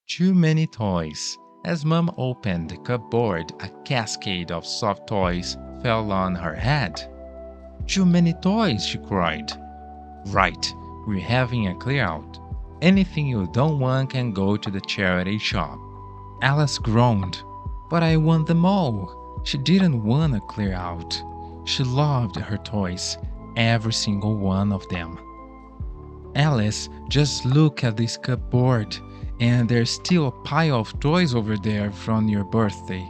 Too many toys. As Mom opened the cupboard, a cascade of soft toys fell on her head. Too many toys, she cried. Right, we're having a clear out. Anything you don't want can go to the charity shop. Alice groaned. But I want them all. She didn't want to clear out. She loved her toys, every single one of them. Alice, just look at this cupboard, and there's still a pile of toys over there from your birthday.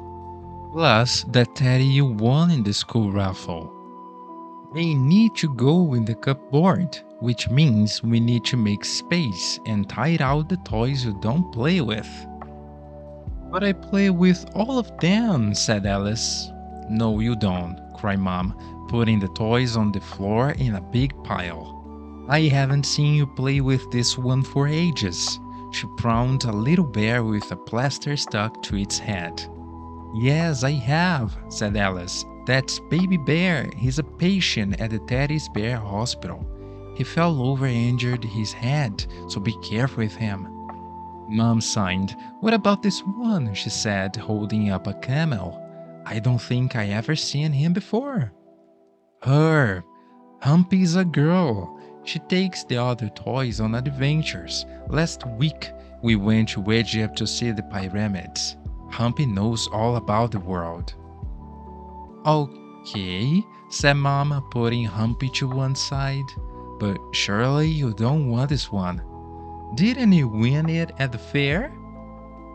Plus, that teddy you won in the school raffle. They need to go in the cupboard, which means we need to make space and tire out the toys you don't play with. But I play with all of them, said Alice. No, you don't, cried Mom, putting the toys on the floor in a big pile. I haven't seen you play with this one for ages. She frowned a little bear with a plaster stuck to its head. Yes, I have, said Alice. That's Baby Bear. He's a patient at the Teddy's Bear Hospital. He fell over and injured his head, so be careful with him. Mom sighed. What about this one? She said, holding up a camel. I don't think I ever seen him before. Her. Humpy's a girl. She takes the other toys on adventures. Last week, we went to Egypt to see the pyramids. Humpy knows all about the world. Okay, said Mom, putting Humpy to one side. But surely you don't want this one. Didn't you win it at the fair?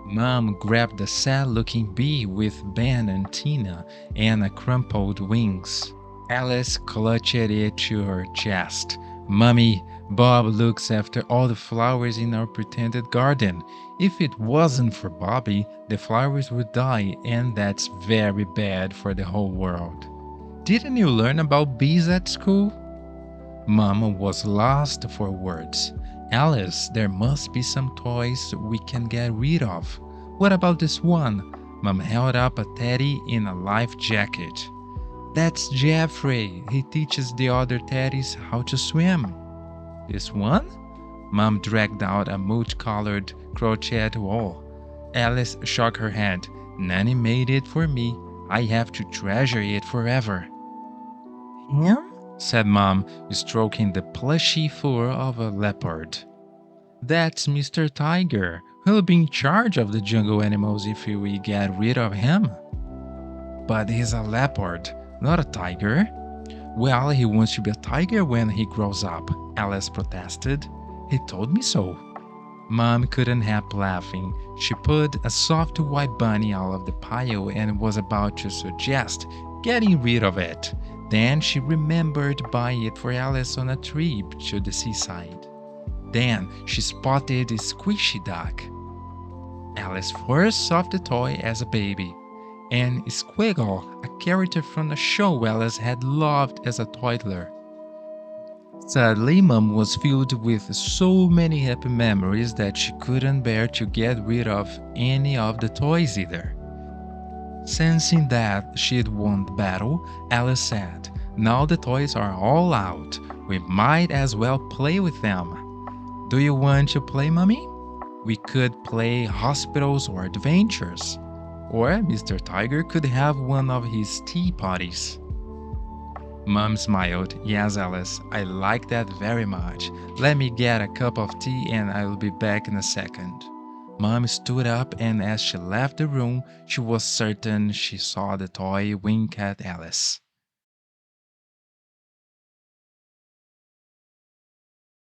Mom grabbed a sad-looking bee with Ben and Tina and a crumpled wings. Alice clutched it to her chest. Mummy, Bob looks after all the flowers in our pretended garden. If it wasn't for Bobby, the flowers would die, and that's very bad for the whole world. Didn't you learn about bees at school? Mama was lost for words. Alice, there must be some toys we can get rid of. What about this one? Mom held up a teddy in a life jacket. That's Jeffrey. He teaches the other teddies how to swim. This one? Mom dragged out a multicolored crochet wool. Alice shook her head. Nanny made it for me. I have to treasure it forever. Him? Said Mom, stroking the plushy fur of a leopard. That's Mr. Tiger. He'll be in charge of the jungle animals if we get rid of him. But he's a leopard, not a tiger. Well, he wants to be a tiger when he grows up, Alice protested. He told me so. Mom couldn't help laughing. She put a soft white bunny out of the pile and was about to suggest getting rid of it. Then she remembered buying it for Alice on a trip to the seaside. Then she spotted a squishy duck. Alice first saw the toy as a baby, and Squiggle, a character from a show Alice had loved as a toddler. Sadly, Mom was filled with so many happy memories that she couldn't bear to get rid of any of the toys either. Sensing that she'd won the battle, Alice said, Now the toys are all out. We might as well play with them. Do you want to play, Mommy? We could play hospitals or adventures. Or Mr. Tiger could have one of his tea parties. Mom smiled. Yes, Alice, I like that very much. Let me get a cup of tea and I'll be back in a second. Mom stood up, and as she left the room, she was certain she saw the toy wink at Alice.